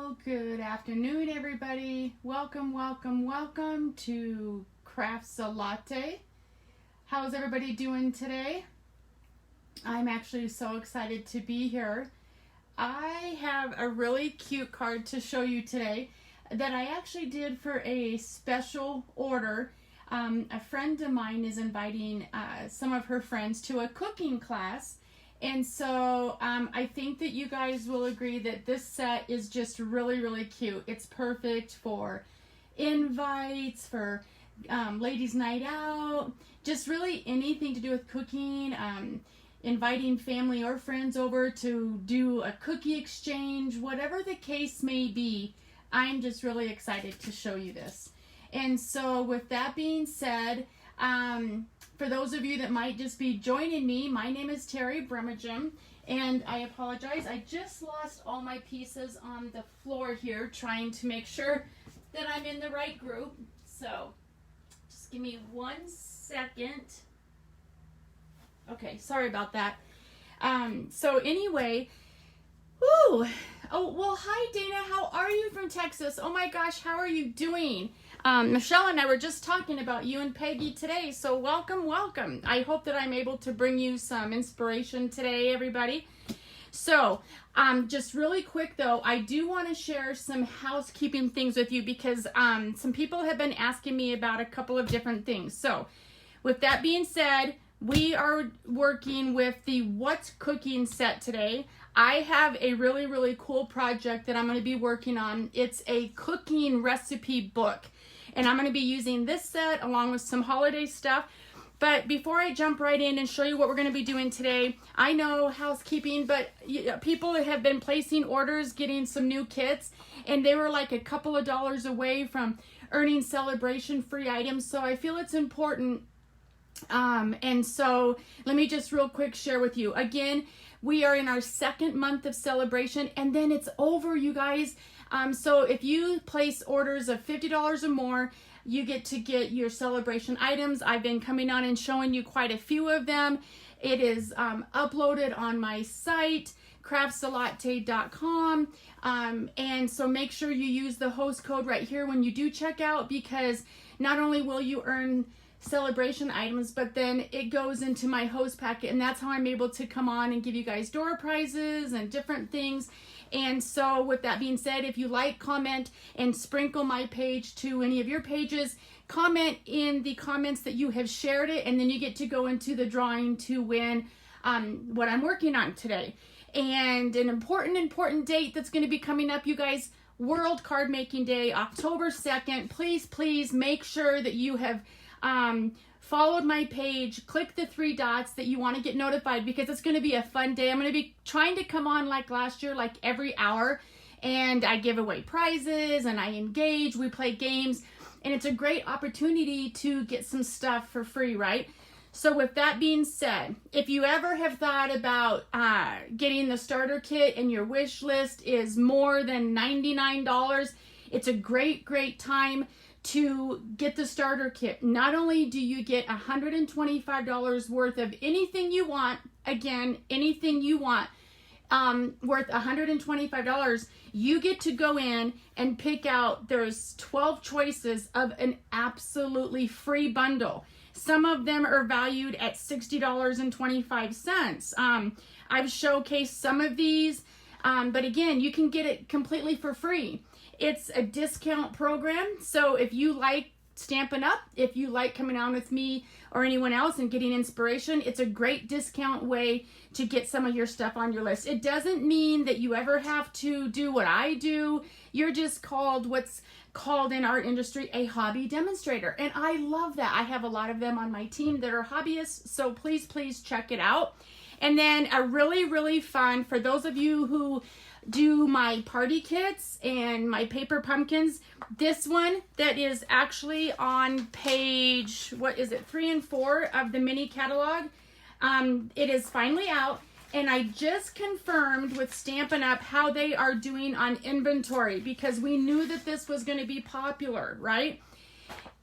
Well, good afternoon, everybody. Welcome, welcome, welcome to Crafts a Latte. How's everybody doing today? I'm actually so excited to be here. I have a really cute card to show you today that I actually did for a special order. A friend of mine is inviting some of her friends to a cooking class. And so I think that you guys will agree that this set is just really, really cute. It's perfect for invites, for ladies' night out, just really anything to do with cooking, inviting family or friends over to do a cookie exchange, whatever the case may be. I'm just really excited to show you this. And so with that being said, for those of you that might just be joining me, my name is Terry Brummagem, and I apologize. I just lost all my pieces on the floor here, trying to make sure that I'm in the right group. So just give me 1 second. Okay, sorry about that. So anyway, oh, well, hi Dana, how are you from Texas? Oh my gosh, how are you doing? Michelle and I were just talking about you and Peggy today, so welcome, welcome. I hope that I'm able to bring you some inspiration today, everybody. So, just really quick though, I do want to share some housekeeping things with you because some people have been asking me about a couple of different things. So, with that being said, we are working with the What's Cooking set today. I have a really, really cool project that I'm going to be working on. It's a cooking recipe book. And I'm going to be using this set along with some holiday stuff. But before I jump right in and show you what we're going to be doing today, I know housekeeping, but people have been placing orders, getting some new kits, and they were like a couple of dollars away from earning celebration free items. So I feel it's important. And so let me just real quick share with you. Again, we are in our second month of celebration, and then it's over, you guys. So if you place orders of $50 or more, you get your celebration items. I've been coming on and showing you quite a few of them. It is uploaded on my site, craftslatte.com. And so make sure you use the host code right here when you do check out, because not only will you earn celebration items, but then it goes into my host packet, and that's how I'm able to come on and give you guys door prizes and different things. And so with that being said, if you like, comment, and sprinkle my page to any of your pages. Comment in the comments that you have shared it, and then you get to go into the drawing to win what I'm working on today. And an important date that's going to be coming up, you guys, World Card Making Day, October 2nd. Please make sure that you have followed my page, click the 3 dots that you want to get notified, because it's going to be a fun day. I'm going to be trying to come on like last year, like every hour, and I give away prizes and I engage, we play games, and it's a great opportunity to get some stuff for free, right? So with that being said, if you ever have thought about getting the starter kit and your wish list is more than $99, it's a great time to get the starter kit. Not only do you get $125 worth of anything you want, again, anything you want, worth $125, you get to go in and pick out, there's 12 choices of an absolutely free bundle. Some of them are valued at $60.25. I've showcased some of these, but again, you can get it completely for free. It's a discount program, so if you like Stampin' Up, if you like coming on with me or anyone else and getting inspiration, it's a great discount way to get some of your stuff on your list. It doesn't mean that you ever have to do what I do. You're just called what's called in our industry a hobby demonstrator, and I love that. I have a lot of them on my team that are hobbyists, so please check it out. And then a really fun, for those of you who do my party kits and my paper pumpkins, this one that is actually on page, 3 and 4 of the mini catalog, it is finally out, and I just confirmed with Stampin' Up how they are doing on inventory, because we knew that this was going to be popular, right?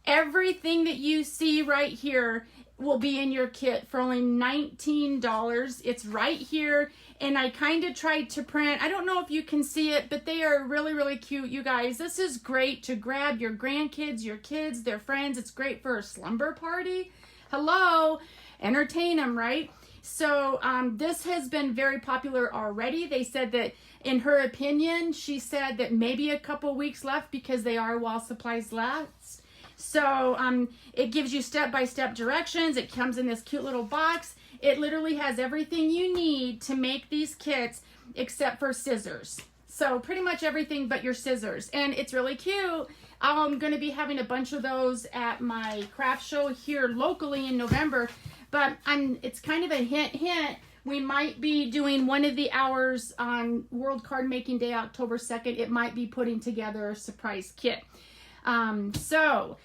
Everything that you see right here will be in your kit for only $19. It's right here. And I kind of tried to print, I don't know if you can see it, but they are really, really cute, you guys. This is great to grab your grandkids, your kids, their friends. It's great for a slumber party. Hello, entertain them, right? So this has been very popular already. They said that, in her opinion, she said that maybe a couple weeks left because they are while supplies last. So it gives you step-by-step directions. It comes in this cute little box. It literally has everything you need to make these kits except for scissors. So pretty much everything but your scissors. And it's really cute. I'm going to be having a bunch of those at my craft show here locally in November. But it's kind of a hint. We might be doing one of the hours on World Card Making Day, October 2nd. It might be putting together a surprise kit. So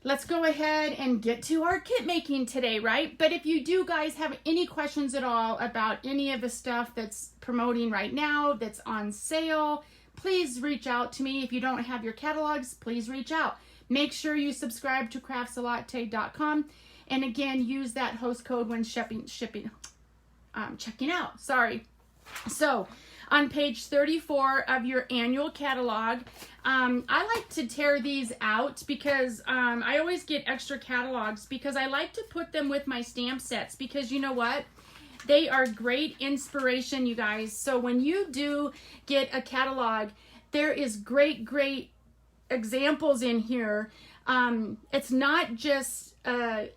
let's go ahead and get to our kit making today, right? But if you do guys have any questions at all about any of the stuff that's promoting right now, that's on sale, please reach out to me. If you don't have your catalogs, please reach out. Make sure you subscribe to craftsalate.com. And again, use that host code when checking out. Sorry. So on page 34 of your annual catalog, I like to tear these out because I always get extra catalogs because I like to put them with my stamp sets because you know what? They are great inspiration, you guys. So when you do get a catalog, there is great examples in here. It's not just a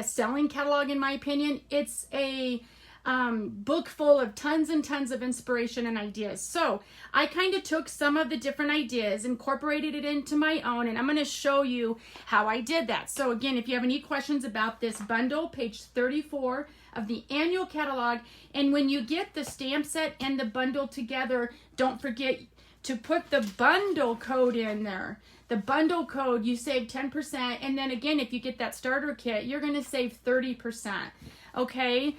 selling catalog, in my opinion. It's a book full of tons and tons of inspiration and ideas. So I kind of took some of the different ideas, incorporated it into my own, and I'm going to show you how I did that. So again, if you have any questions about this bundle, page 34 of the annual catalog, and when you get the stamp set and the bundle together, don't forget to put the bundle code in there. The bundle code, you save 10%, and then again, if you get that starter kit, you're going to save 30%. Okay?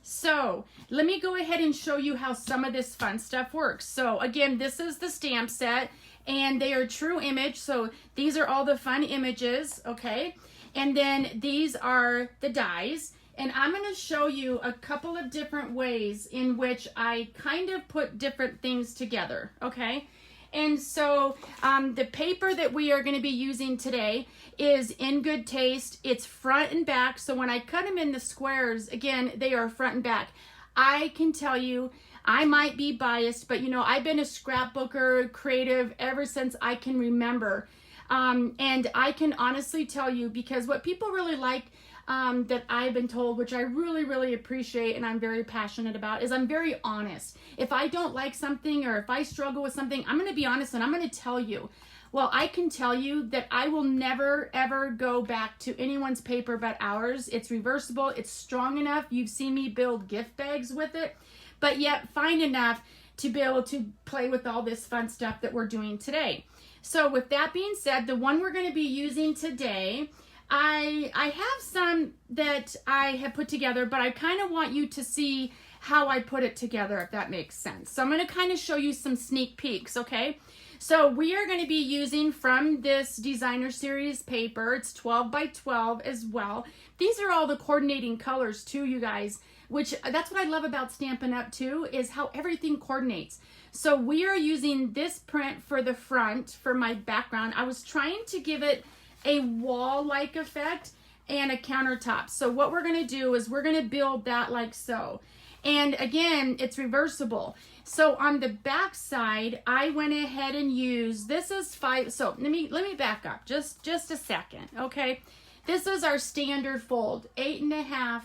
So let me go ahead and show you how some of this fun stuff works. So again, this is the stamp set and they are true image. So these are all the fun images. Okay. And then these are the dies, and I'm going to show you a couple of different ways in which I kind of put different things together. Okay. And so the paper that we are going to be using today is in good taste. It's front and back. So when I cut them in the squares, again, they are front and back. I can tell you, I might be biased, but you know, I've been a scrapbooker, creative ever since I can remember. And I can honestly tell you, because what people really like that I've been told, which I really appreciate and I'm very passionate about, is I'm very honest. If I don't like something or if I struggle with something, I'm going to be honest and I'm going to tell you. Well, I can tell you that I will never ever go back to anyone's paper but ours. It's reversible. It's strong enough. You've seen me build gift bags with it, but yet fine enough to be able to play with all this fun stuff that we're doing today. So with that being said, the one we're going to be using today, I have some that I have put together, but I kind of want you to see how I put it together, if that makes sense. So I'm going to kind of show you some sneak peeks, okay? So we are going to be using from this designer series paper. It's 12 by 12 as well. These are all the coordinating colors too, you guys, which that's what I love about Stampin' Up! Too, is how everything coordinates. So we are using this print for the front for my background. I was trying to give it a wall-like effect and a countertop. So what we're going to do is we're going to build that like so. And again, it's reversible. So on the back side, I went ahead and used, this is 5, so let me back up just a second, okay? This is our standard fold, 8.5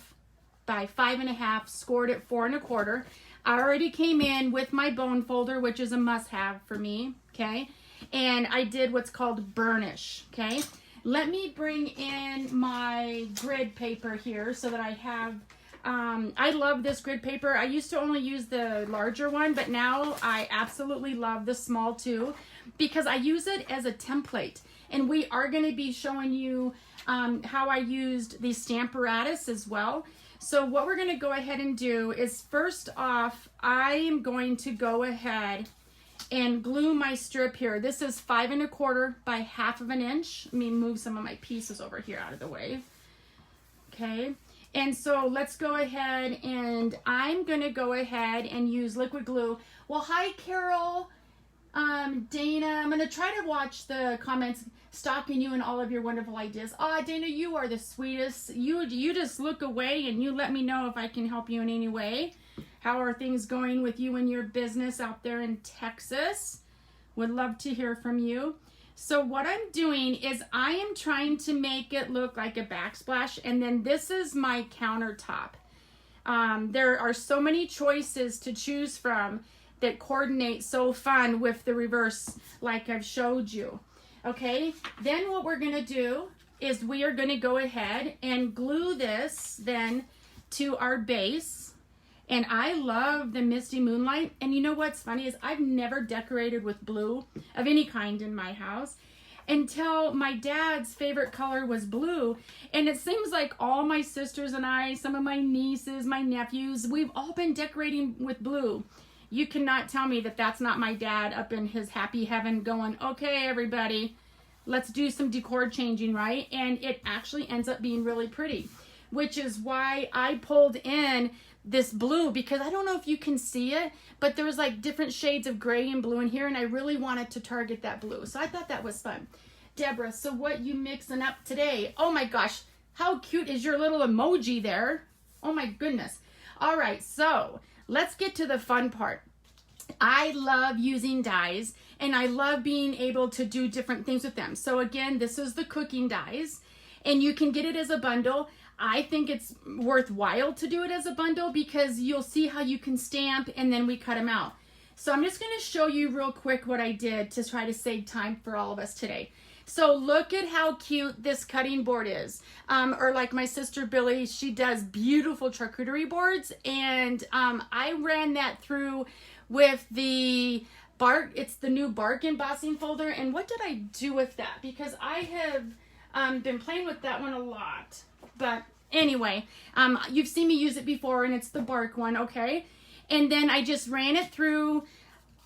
by 5.5, scored at 4 1/4. I already came in with my bone folder, which is a must-have for me, okay? And I did what's called burnish, okay? Let me bring in my grid paper here so that I have, I love this grid paper. I used to only use the larger one, but now I absolutely love the small too, because I use it as a template. And we are going to be showing you how I used the Stamparatus as well. So what we're going to go ahead and do is, first off, I am going to go ahead and glue my strip here. This is 5 1/4 by 1/2 inch. Let me move some of my pieces over here out of the way. Okay. And so let's go ahead, and I'm going to go ahead and use liquid glue. Well, hi, Carol, Dana. I'm going to try to watch the comments, stalking you and all of your wonderful ideas. Oh, Dana, you are the sweetest. You just look away and you let me know if I can help you in any way. How are things going with you and your business out there in Texas? Would love to hear from you. So what I'm doing is I am trying to make it look like a backsplash, and then this is my countertop. There are so many choices to choose from that coordinate so fun with the reverse like I've showed you. Okay, then what we're going to do is we are going to go ahead and glue this then to our base. And I love the Misty Moonlight. And you know what's funny is I've never decorated with blue of any kind in my house until my dad's favorite color was blue. And it seems like all my sisters and I, some of my nieces, my nephews, we've all been decorating with blue. You cannot tell me that that's not my dad up in his happy heaven going, okay, everybody, let's do some decor changing, right? And it actually ends up being really pretty, which is why I pulled in this blue, because I don't know if you can see it, but there was like different shades of gray and blue in here, and I really wanted to target that blue. So I thought that was fun. Deborah, so what you mixing up today? Oh my gosh, how cute is your little emoji there? Oh my goodness. All right, so let's get to the fun part. I love using dies, and I love being able to do different things with them. So again, this is the cooking dies, and you can get it as a bundle. I think it's worthwhile to do it as a bundle because you'll see how you can stamp and then we cut them out. So I'm just going to show you real quick what I did to try to save time for all of us today. So look at how cute this cutting board is. Or like my sister Billy, she does beautiful charcuterie boards, and I ran that through with the bark. It's the new bark embossing folder. And what did I do with that? Because I have been playing with that one a lot. But anyway, you've seen me use it before, and it's the bark one, okay? And then I just ran it through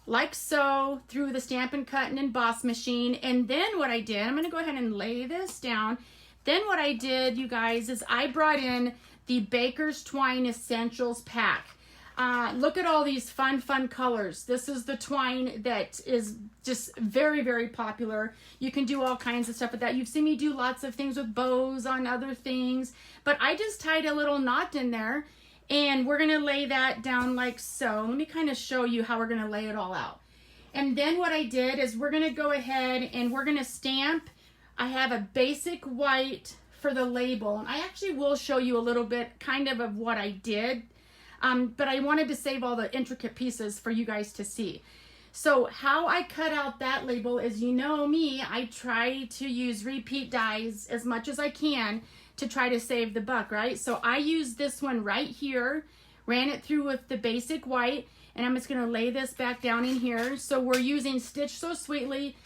like so, through the Stampin' Cut and Emboss machine. And then what I did, I'm going to go ahead and lay this down. Then what I did, you guys, is I brought in the Baker's Twine Essentials pack. Look at all these fun colors. This is the twine that is just very, very popular. You can do all kinds of stuff with that. You've seen me do lots of things with bows on other things, but I just tied a little knot in there, and we're going to lay that down like so. Let me kind of show you how we're going to lay it all out. And then what I did is we're going to go ahead and we're going to stamp. I have a basic white for the label, and I actually will show you a little bit kind of what I did. But I wanted to save all the intricate pieces for you guys to see. So how I cut out that label is, you know me, I try to use repeat dies as much as I can to try to save the buck, right? So I used this one right here, ran it through with the basic white, and I'm just going to lay this back down in here. So we're using Stitch So Sweetly.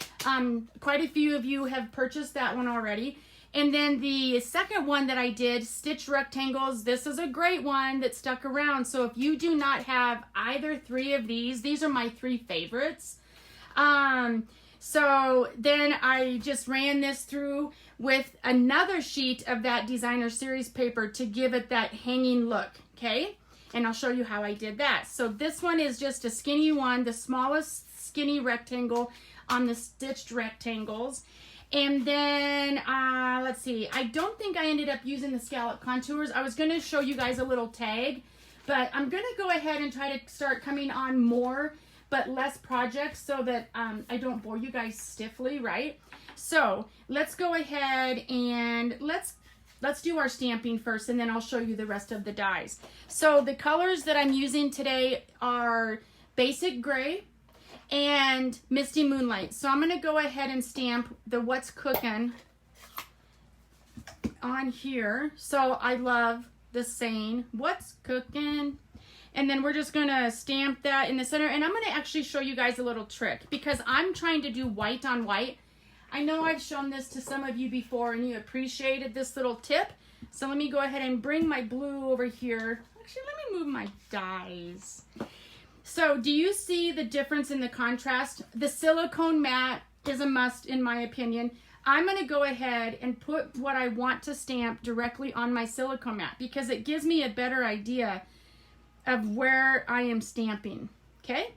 Quite a few of you have purchased that one already. And then the second one that I did, Stitch Rectangles, this is a great one that stuck around. So if you do not have either three of these are my three favorites. So then I just ran this through with another sheet of that designer series paper to give it that hanging look, okay? And I'll show you how I did that. So this one is just a skinny one, the smallest skinny rectangle on the stitched rectangles. And then, let's see, I don't think I ended up using the scallop contours. I was going to show you guys a little tag, but I'm going to go ahead and try to start coming on more, but less projects so that I don't bore you guys stiffly, right? So let's go ahead and let's do our stamping first, and then I'll show you the rest of the dies. So the colors that I'm using today are Basic Gray and Misty Moonlight. So I'm going to go ahead and stamp the What's Cookin' on here. So I love the saying, What's Cookin'? And then we're just going to stamp that in the center. And I'm going to actually show you guys a little trick because I'm trying to do white on white. I know I've shown this to some of you before and you appreciated this little tip. So let me go ahead and bring my blue over here. Actually, let me move my dies. So do you see the difference in the contrast? The silicone matte is a must in my opinion. I'm going to go ahead and put what I want to stamp directly on my silicone mat because it gives me a better idea of where I am stamping. Okay?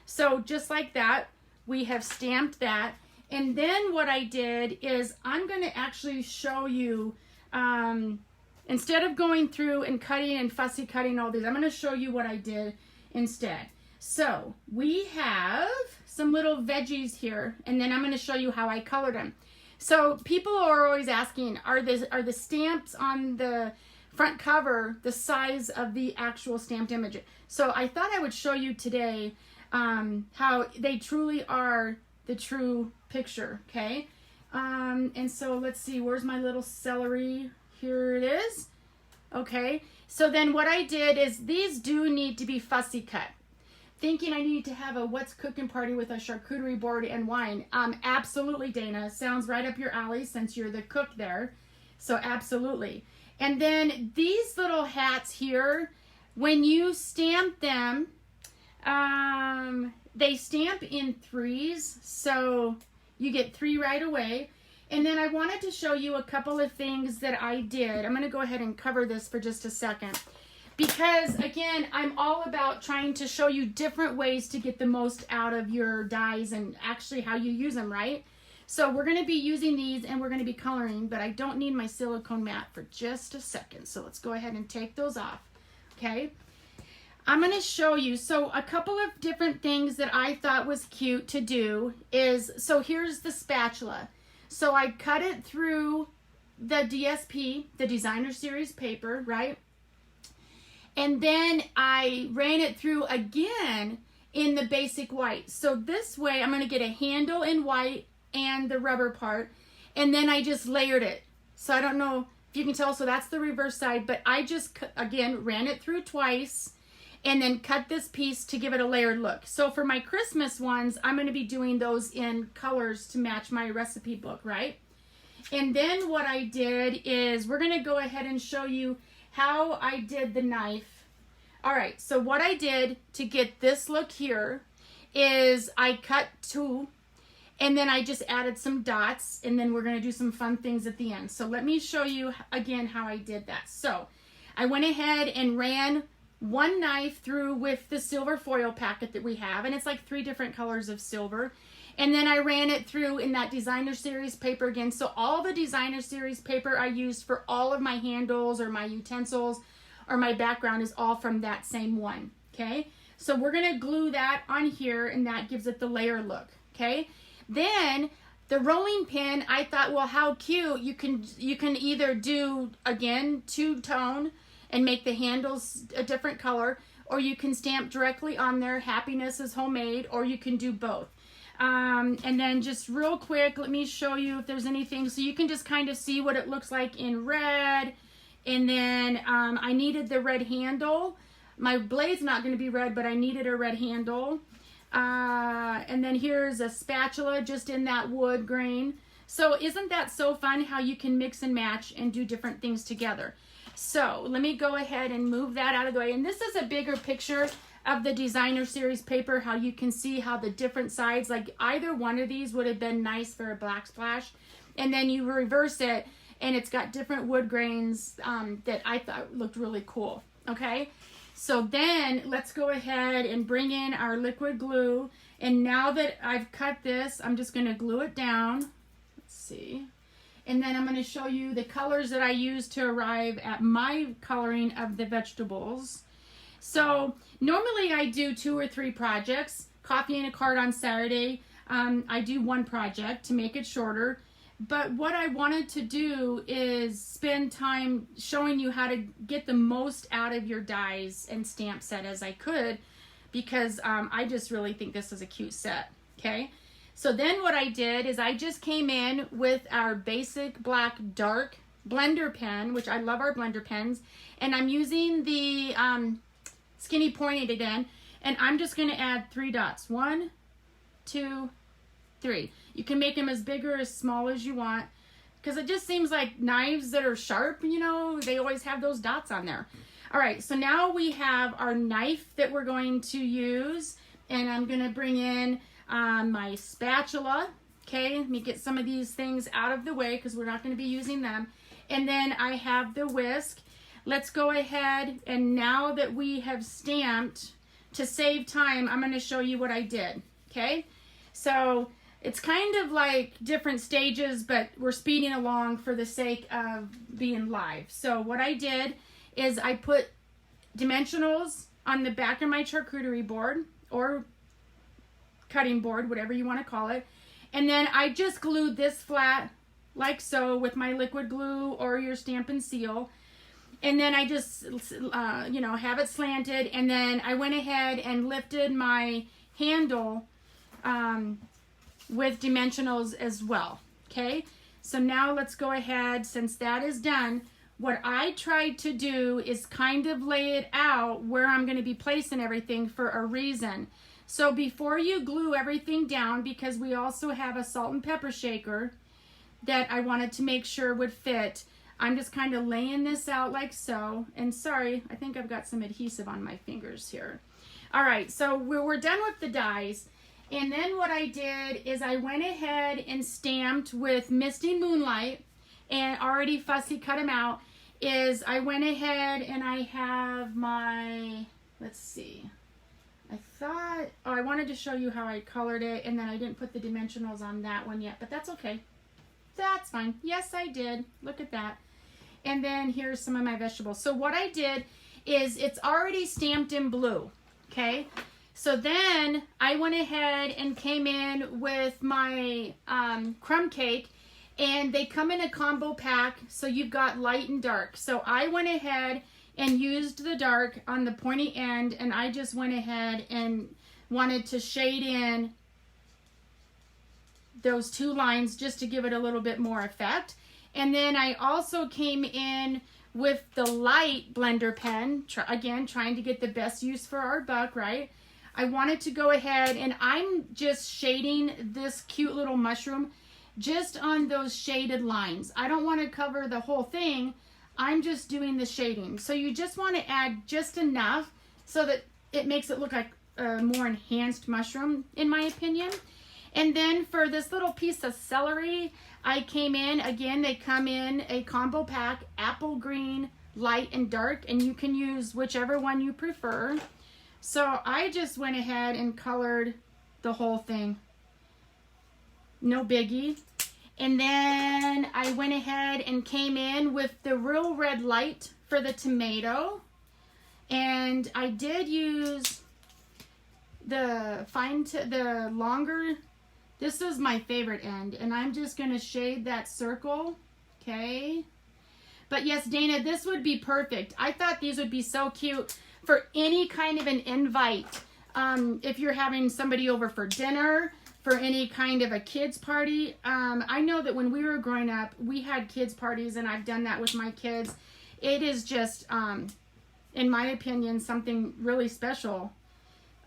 So just like that, we have stamped that. And then what I did is I'm going to actually show you, instead of going through and cutting and fussy cutting all these, I'm going to show you what I did instead. So we have some little veggies here, and then I'm going to show you how I colored them. So people are always asking, are the stamps on the front cover the size of the actual stamped image? So I thought I would show you today how they truly are the true picture, okay? And so let's see, where's my little celery? Here it is. Okay, so then what I did is these do need to be fussy cut. Thinking I need to have a what's cooking party with a charcuterie board and wine. Absolutely, Dana. Sounds right up your alley since you're the cook there. So absolutely. And then these little hats here, when you stamp them, they stamp in 3s, so you get 3 right away. And then I wanted to show you a couple of things that I did. I'm going to go ahead and cover this for just a second. Because, again, I'm all about trying to show you different ways to get the most out of your dies and actually how you use them, right? So we're going to be using these and we're going to be coloring, but I don't need my silicone mat for just a second. So let's go ahead and take those off, okay? I'm going to show you, so a couple of different things that I thought was cute to do is, so here's the spatula. So I cut it through the DSP, the Designer Series paper, right? And then I ran it through again in the basic white. So this way I'm going to get a handle in white and the rubber part. And then I just layered it. So I don't know if you can tell, so that's the reverse side. But I just, again, ran it through twice and then cut this piece to give it a layered look. So for my Christmas ones, I'm going to be doing those in colors to match my recipe book, right? And then what I did is we're going to go ahead and show you how I did the knife. All right, so what I did to get this look here is I cut 2 and then I just added some dots, and then we're going to do some fun things at the end. So let me show you again how I did that. So I went ahead and ran one knife through with the silver foil packet that we have, and it's like 3 different colors of silver. And then I ran it through in that Designer Series paper again. So all the Designer Series paper I used for all of my handles or my utensils or my background is all from that same one, okay? So we're gonna glue that on here, and that gives it the layer look, okay? Then the rolling pin, I thought, well, how cute. You can either do, again, 2-tone and make the handles a different color, or you can stamp directly on there, happiness is homemade, or you can do both. And then just real quick, let me show you if there's anything, so you can just kind of see what it looks like in red. And then I needed the red handle. My blade's not going to be red, but I needed a red handle. And then here's a spatula just in that wood grain. So isn't that so fun how you can mix and match and do different things together? So let me go ahead and move that out of the way. And this is a bigger picture of the Designer Series paper, how you can see how the different sides, like either one of these would have been nice for a black splash. And then you reverse it, and it's got different wood grains that I thought looked really cool, okay? So then let's go ahead and bring in our liquid glue. And now that I've cut this, I'm just gonna glue it down. Let's see. And then I'm gonna show you the colors that I used to arrive at my coloring of the vegetables. So normally I do 2 or 3 projects. Coffee and a card on Saturday. I do 1 project to make it shorter. But what I wanted to do is spend time showing you how to get the most out of your dies and stamp set as I could, because I just really think this is a cute set, okay? So then what I did is I just came in with our basic black dark blender pen, which I love our blender pens, and I'm using the skinny pointed again, and I'm just going to add 3 dots. 1, 2, 3. You can make them as big or as small as you want, because it just seems like knives that are sharp, you know, they always have those dots on there. All right, so now we have our knife that we're going to use, and I'm going to bring in my spatula, Okay, let me get some of these things out of the way because we're not going to be using them. And then I have the whisk. Let's go ahead, and now that we have stamped, to save time, I'm going to show you what I did. Okay, so it's kind of like different stages, but we're speeding along for the sake of being live. So what I did is I put dimensionals on the back of my charcuterie board or cutting board, whatever you want to call it. And then I just glued this flat like so with my liquid glue or your stamp and seal. And then I just, you know, have it slanted. And then I went ahead and lifted my handle with dimensionals as well. Okay, so now let's go ahead, since that is done. What I tried to do is kind of lay it out where I'm going to be placing everything for a reason. So before you glue everything down, because we also have a salt and pepper shaker that I wanted to make sure would fit, I'm just kind of laying this out like so. And sorry, I think I've got some adhesive on my fingers here. All right, so we're done with the dies. And then what I did is I went ahead and stamped with Misty Moonlight, and already fussy cut them out. Is I went ahead and I have my, let's see, I wanted to show you how I colored it, and then I didn't put the dimensionals on that one yet, but that's okay. That's fine. Yes, I did. Look at that. And then here's some of my vegetables. So what I did is it's already stamped in blue, okay? So then I went ahead and came in with my crumb cake, and they come in a combo pack, so you've got light and dark. So I went ahead and used the dark on the pointy end, and I just went ahead and wanted to shade in those two lines just to give it a little bit more effect. And then I also came in with the light blender pen, again, trying to get the best use for our buck, right? I wanted to go ahead, and I'm just shading this cute little mushroom just on those shaded lines. I don't want to cover the whole thing. I'm just doing the shading. So you just want to add just enough so that it makes it look like a more enhanced mushroom, in my opinion. And then for this little piece of celery, I came in, again, they come in a combo pack, apple green, light and dark, and you can use whichever one you prefer. So I just went ahead and colored the whole thing. No biggie. And then I went ahead and came in with the real red light for the tomato. And I did use the longer, this is my favorite end. And I'm just going to shade that circle. Okay. But yes, Dana, this would be perfect. I thought these would be so cute for any kind of an invite. If you're having somebody over for dinner, for any kind of a kids party. I know that when we were growing up, we had kids parties, and I've done that with my kids. It is just, in my opinion, something really special.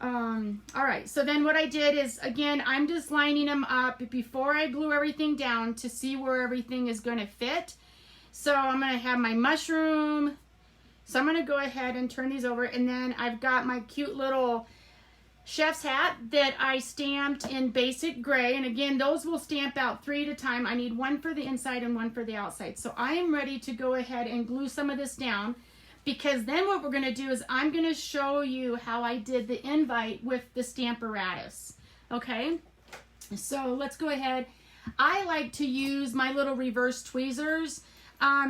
All right, so then what I did is, again, I'm just lining them up before I glue everything down to see where everything is going to fit. So I'm going to have my mushroom. So I'm going to go ahead and turn these over, and then I've got my cute little chef's hat that I stamped in basic gray. And again, those will stamp out 3 at a time. I need one for the inside and one for the outside. So I am ready to go ahead and glue some of this down, because then what we're going to do is I'm going to show you how I did the invite with the Stamparatus. Okay, so let's go ahead. I like to use my little reverse tweezers.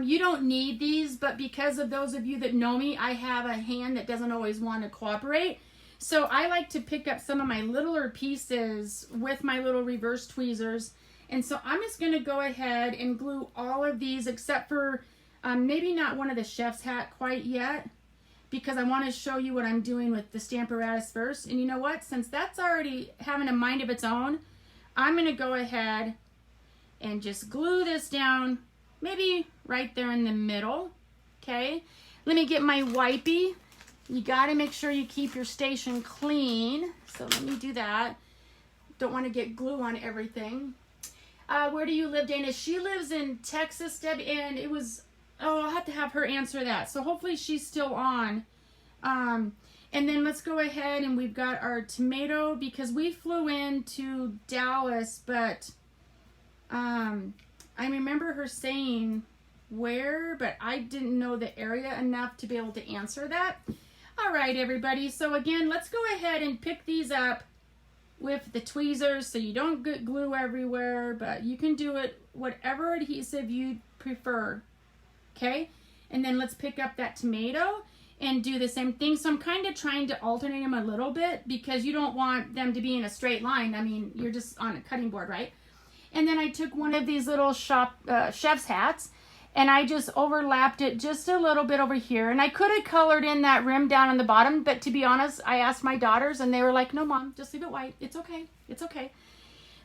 You don't need these, but because of those of you that know me, I have a hand that doesn't always want to cooperate. So I like to pick up some of my littler pieces with my little reverse tweezers. And so I'm just going to go ahead and glue all of these, except for maybe not one of the chef's hat quite yet, because I want to show you what I'm doing with the Stamparatus first. And you know what? Since that's already having a mind of its own, I'm going to go ahead and just glue this down, maybe right there in the middle. Okay. Let me get my wipey. You got to make sure you keep your station clean. So let me do that. Don't want to get glue on everything. Where do you live, Dana? She lives in Texas, Debbie, and it was, I'll have to have her answer that. So hopefully she's still on. And then let's go ahead, and we've got our tomato, because we flew into Dallas, but I remember her saying where, but I didn't know the area enough to be able to answer that. All right, everybody. So again, let's go ahead and pick these up with the tweezers so you don't get glue everywhere, but you can do it whatever adhesive you prefer. Okay? And then let's pick up that tomato and do the same thing. So I'm kind of trying to alternate them a little bit because you don't want them to be in a straight line. I mean, you're just on a cutting board, right? And then I took one of these little chef's hats and I just overlapped it just a little bit over here. And I could have colored in that rim down on the bottom, but to be honest, I asked my daughters and they were like, no, Mom, just leave it white. It's okay. It's okay.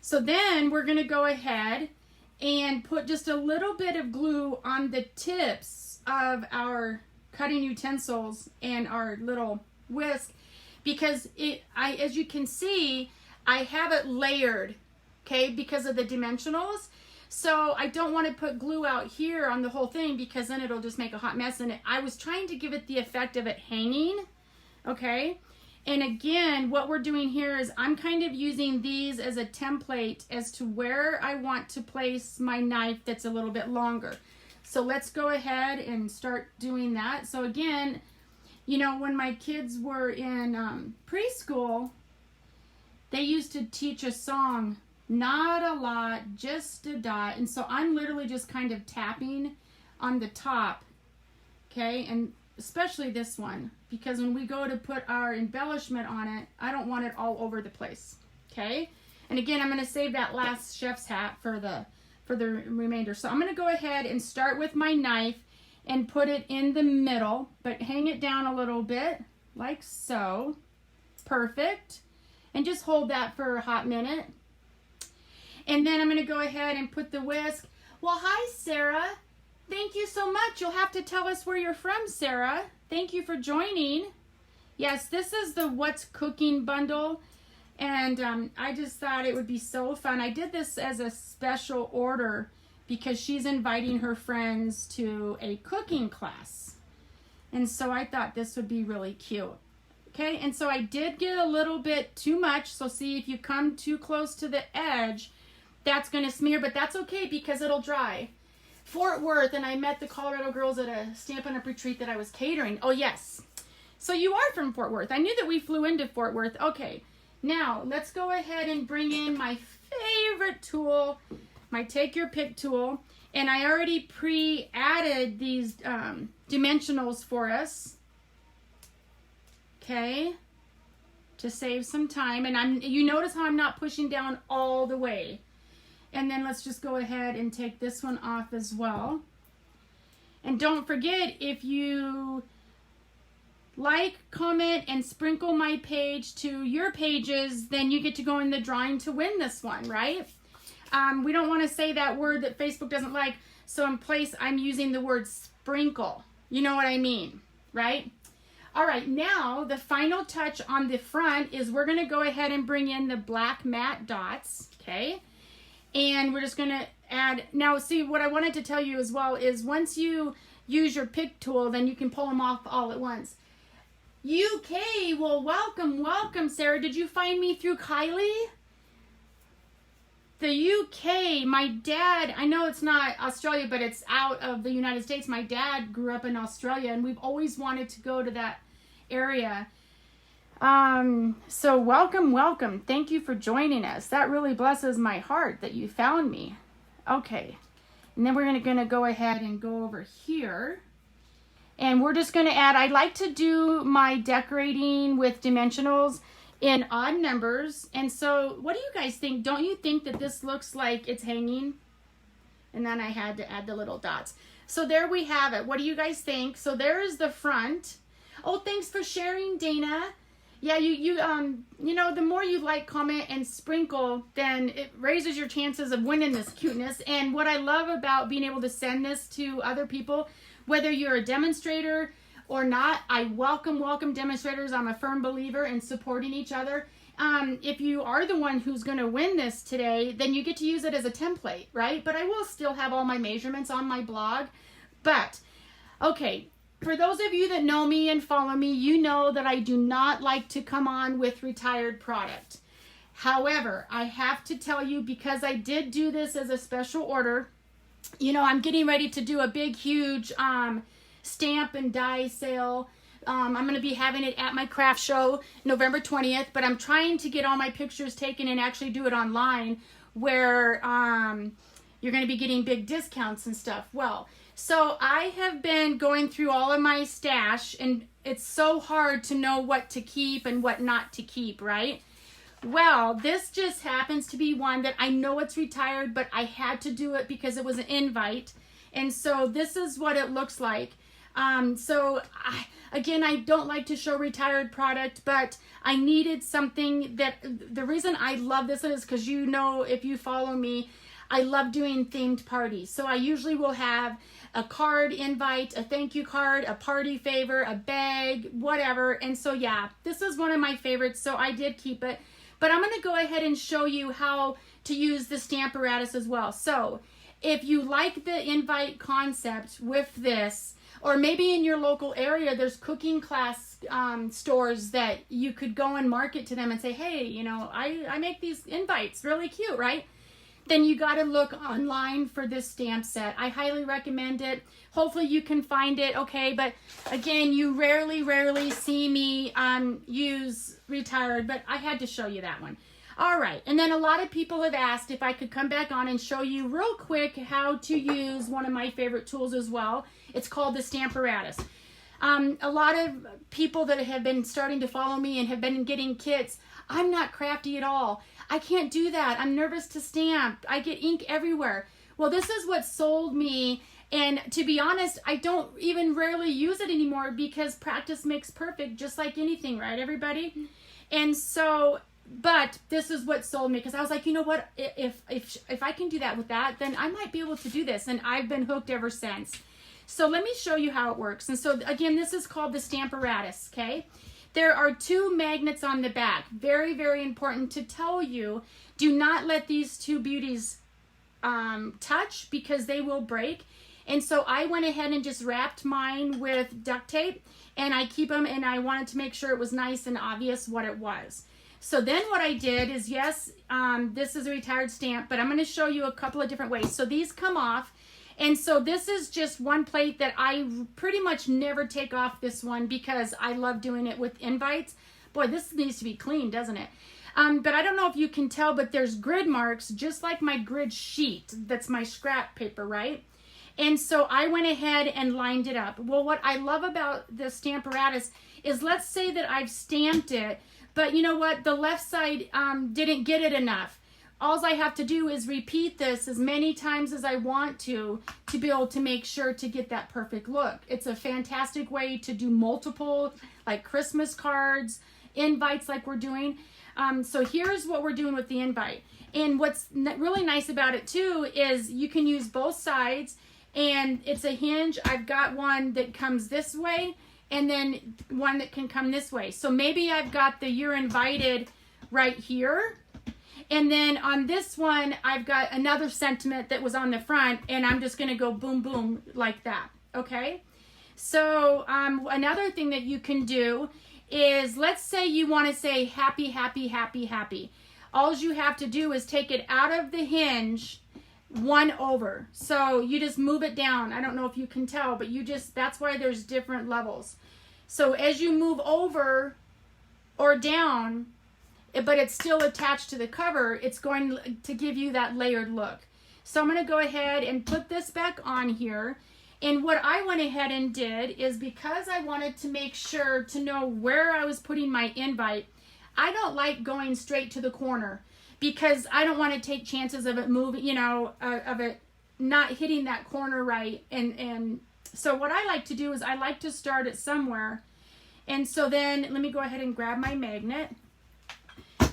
So then we're going to go ahead and put just a little bit of glue on the tips of our cutting utensils and our little whisk because as you can see, I have it layered, okay, because of the dimensionals. So I don't want to put glue out here on the whole thing because then it'll just make a hot mess. And I was trying to give it the effect of it hanging, okay? And again, what we're doing here is I'm kind of using these as a template as to where I want to place my knife that's a little bit longer. So let's go ahead and start doing that. So again, you know, when my kids were in preschool, they used to teach a song, not a lot, just a dot. And so I'm literally just kind of tapping on the top, okay? And especially this one, because when we go to put our embellishment on it, I don't want it all over the place, okay? And again, I'm going to save that last chef's hat for the remainder. So I'm going to go ahead and start with my knife and put it in the middle, but hang it down a little bit, like so. Perfect. And just hold that for a hot minute. And then I'm going to go ahead and put the whisk. Well, hi, Sarah. Thank you so much. You'll have to tell us where you're from, Sarah. Thank you for joining. Yes, this is the What's Cooking bundle. And I just thought it would be so fun. I did this as a special order because she's inviting her friends to a cooking class. And so I thought this would be really cute. Okay, and so I did get a little bit too much. So see, if you come too close to the edge, that's going to smear, but that's okay because it'll dry. Fort Worth, and I met the Colorado girls at a Stampin' Up! Retreat that I was catering. Oh, yes. So you are from Fort Worth. I knew that we flew into Fort Worth. Okay, now let's go ahead and bring in my favorite tool, my Take Your Pick tool. And I already pre-added these dimensionals for us. Okay, to save some time. And you notice how I'm not pushing down all the way. And then let's just go ahead and take this one off as well. And don't forget, if you like, comment, and sprinkle my page to your pages, then you get to go in the drawing to win this one, right? We don't want to say that word that Facebook doesn't like, so in place I'm using the word sprinkle. You know what I mean, right? All right, now the final touch on the front is we're going to go ahead and bring in the black matte dots, okay? And we're just going to add, now see what I wanted to tell you as well is once you use your pick tool, then you can pull them off all at once. UK, well, welcome, Sarah. Did you find me through Kylie? The UK, my dad, I know it's not Australia, but it's out of the United States. My dad grew up in Australia, and we've always wanted to go to that area. So welcome. Thank you for joining us. That really blesses my heart that you found me. Okay. And then we're going to go ahead and go over here. And we're just going to add, I like to do my decorating with dimensionals in odd numbers. And so what do you guys think? Don't you think that this looks like it's hanging? And then I had to add the little dots. So there we have it. What do you guys think? So there is the front. Oh, thanks for sharing, Dana. Yeah, you know, the more you like, comment, and sprinkle, then it raises your chances of winning this cuteness. And what I love about being able to send this to other people, whether you're a demonstrator or not, I welcome demonstrators. I'm a firm believer in supporting each other. If you are the one who's going to win this today, then you get to use it as a template, right? But I will still have all my measurements on my blog. But, okay. For those of you that know me and follow me, you know that I do not like to come on with retired product. However, I have to tell you, because I did do this as a special order, you know, I'm getting ready to do a big, huge stamp and die sale. I'm going to be having it at my craft show November 20th, but I'm trying to get all my pictures taken and actually do it online where you're going to be getting big discounts and stuff. Well, so I have been going through all of my stash, and it's so hard to know what to keep and what not to keep, right? Well, this just happens to be one that I know it's retired, but I had to do it because it was an invite. And so this is what it looks like. Again, I don't like to show retired product, but I needed something that, the reason I love this is because, you know, if you follow me, I love doing themed parties. So I usually will have a card invite, a thank you card, a party favor, a bag, whatever. And so, yeah, this is one of my favorites, so I did keep it. But I'm going to go ahead and show you how to use the Stamparatus as well. So if you like the invite concept with this, or maybe in your local area, there's cooking class stores that you could go and market to them and say, hey, you know, I make these invites, really cute, right? Then you got to look online for this stamp set. I highly recommend it. Hopefully you can find it, okay? But again, you rarely see me use retired, but I had to show you that one. All right, and then a lot of people have asked if I could come back on and show you real quick how to use one of my favorite tools as well. It's called the Stamparatus. A lot of people that have been starting to follow me and have been getting kits, I'm not crafty at all. I can't do that. I'm nervous to stamp. I get ink everywhere. Well, this is what sold me. And to be honest, I don't even rarely use it anymore because practice makes perfect, just like anything, right, everybody? And so, but this is what sold me, because I was like, you know what? If I can do that with that, then I might be able to do this. And I've been hooked ever since. So let me show you how it works. And so again, this is called the Stamparatus, okay? There are 2 magnets on the back. Very, very important to tell you. Do not let these 2 beauties touch, because they will break. And so I went ahead and just wrapped mine with duct tape, and I keep them, and I wanted to make sure it was nice and obvious what it was. So then what I did is, yes, this is a retired stamp, but I'm going to show you a couple of different ways. So these come off. And so this is just one plate that I pretty much never take off, this one, because I love doing it with invites. Boy, this needs to be clean, doesn't it? But I don't know if you can tell, but there's grid marks, just like my grid sheet. That's my scrap paper, right? And so I went ahead and lined it up. Well, what I love about the Stamparatus is, let's say that I've stamped it, but you know what? The left side didn't get it enough. All I have to do is repeat this as many times as I want to be able to make sure to get that perfect look. It's a fantastic way to do multiple, like Christmas cards, invites like we're doing. So here's what we're doing with the invite. And what's really nice about it too is you can use both sides, and it's a hinge. I've got one that comes this way and then one that can come this way. So maybe I've got the "You're Invited" right here. And then on this one, I've got another sentiment that was on the front, and I'm just going to go boom, boom, like that, okay? So another thing that you can do is, let's say you want to say happy, happy, happy, happy. All you have to do is take it out of the hinge, 1 over. So you just move it down. I don't know if you can tell, but that's why there's different levels. So as you move over or down, but it's still attached to the cover, it's going to give you that layered look. So I'm going to go ahead and put this back on here. And what I went ahead and did is, because I wanted to make sure to know where I was putting my invite, I don't like going straight to the corner, because I don't want to take chances of it moving, you know, of it not hitting that corner right. And so what I like to do is I like to start it somewhere. And so then let me go ahead and grab my magnet.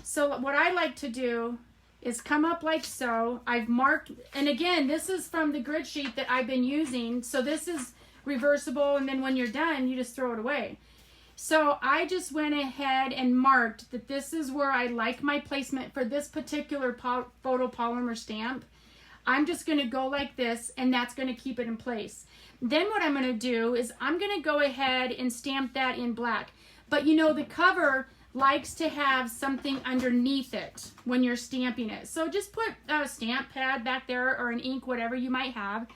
So what I like to do is come up like so. I've marked, and again, this is from the grid sheet that I've been using. So this is reversible, and then when you're done, you just throw it away. So I just went ahead and marked that this is where I like my placement for this particular photopolymer stamp. I'm just going to go like this, and that's going to keep it in place. Then what I'm going to do is I'm going to go ahead and stamp that in black. But you know, the cover, likes to have something underneath it when you're stamping it. So just put a stamp pad back there or an ink, whatever you might have.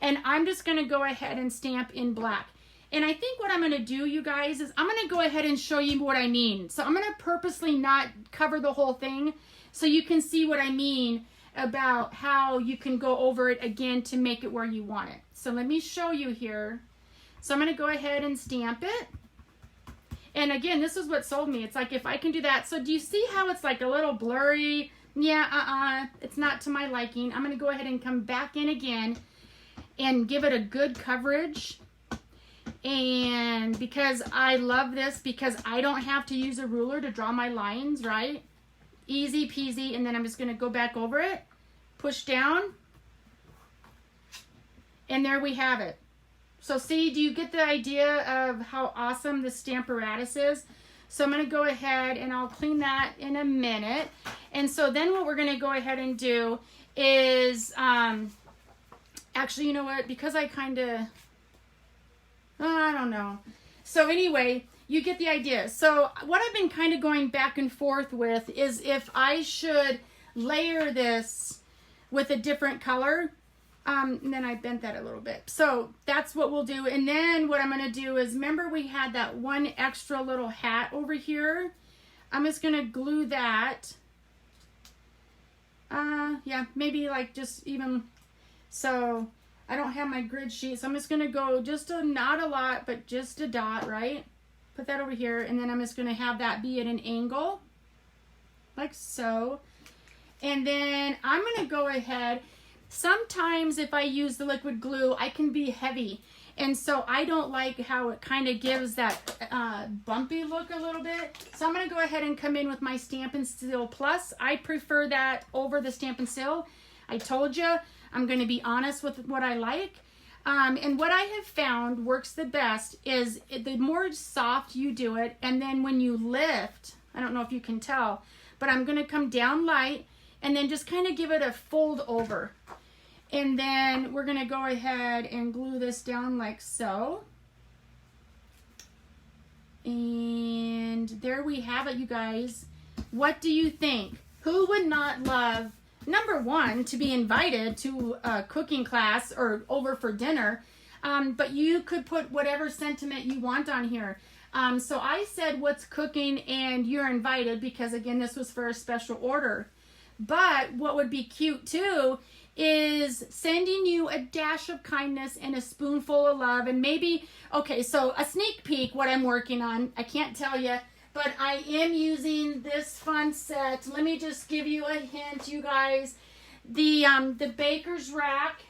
And I'm just going to go ahead and stamp in black. And I think what I'm going to do, you guys, is I'm going to go ahead and show you what I mean. So I'm going to purposely not cover the whole thing so you can see what I mean about how you can go over it again to make it where you want it. So let me show you here. So I'm going to go ahead and stamp it. And again, this is what sold me. It's like if I can do that. So do you see how it's like a little blurry? Yeah, it's not to my liking. I'm going to go ahead and come back in again and give it a good coverage. And because I love this, because I don't have to use a ruler to draw my lines, right? Easy peasy. And then I'm just going to go back over it, push down, and there we have it. So see, do you get the idea of how awesome this Stamparatus is? So I'm going to go ahead and I'll clean that in a minute. And so then what we're going to go ahead and do is, actually, you know what? Because I kind of, I don't know. So anyway, you get the idea. So what I've been kind of going back and forth with is if I should layer this with a different color. And then I bent that a little bit. So that's what we'll do. And then what I'm going to do is, remember we had that one extra little hat over here? I'm just going to glue that. Yeah, maybe like just even, so I don't have my grid sheet. So I'm just going to go just not a lot, but just a dot, right? Put that over here. And then I'm just going to have that be at an angle, like so. And then I'm going to go ahead. Sometimes if I use the liquid glue, I can be heavy. And so I don't like how it kind of gives that bumpy look a little bit. So I'm going to go ahead and come in with my Stampin' Seal Plus. I prefer that over the Stampin' Seal. I told you, I'm going to be honest with what I like. And what I have found works the best is the more soft you do it, and then when you lift, I don't know if you can tell, but I'm going to come down light and then just kind of give it a fold over. And then we're going to go ahead and glue this down like so. And there we have it, you guys. What do you think? Who would not love, number one, to be invited to a cooking class or over for dinner? But you could put whatever sentiment you want on here. So I said what's cooking and you're invited because, again, this was for a special order. But what would be cute too is sending you a dash of kindness and a spoonful of love. And maybe, okay, so a sneak peek what I'm working on. I can't tell you, but I am using this fun set. Let me just give you a hint, you guys. The baker's rack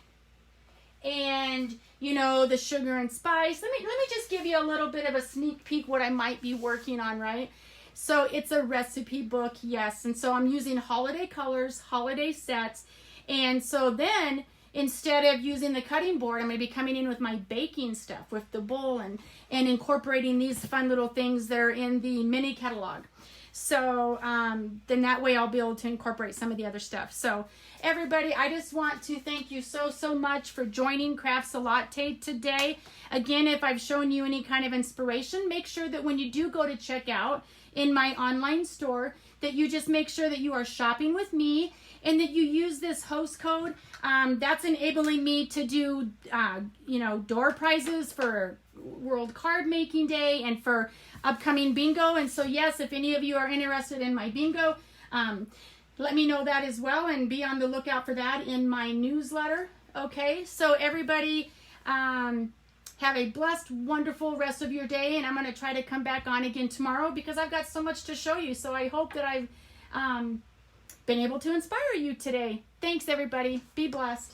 and, you know, the sugar and spice. Let me just give you a little bit of a sneak peek what I might be working on, right? So it's a recipe book, yes. And so I'm using holiday colors, holiday sets. And so then instead of using the cutting board, I'm going to be coming in with my baking stuff with the bowl and incorporating these fun little things that are in the mini catalog. So then that way I'll be able to incorporate some of the other stuff. So everybody, I just want to thank you so much for joining Crafts a Latte today. Again, if I've shown you any kind of inspiration, make sure that when you do go to check out in my online store, that you just make sure that you are shopping with me and that you use this host code. That's enabling me to do, you know, door prizes for World Card Making Day and for upcoming bingo. And so, yes, if any of you are interested in my bingo, let me know that as well and be on the lookout for that in my newsletter. Okay, so everybody, have a blessed, wonderful rest of your day, and I'm going to try to come back on again tomorrow because I've got so much to show you. So I hope that I've been able to inspire you today. Thanks, everybody. Be blessed.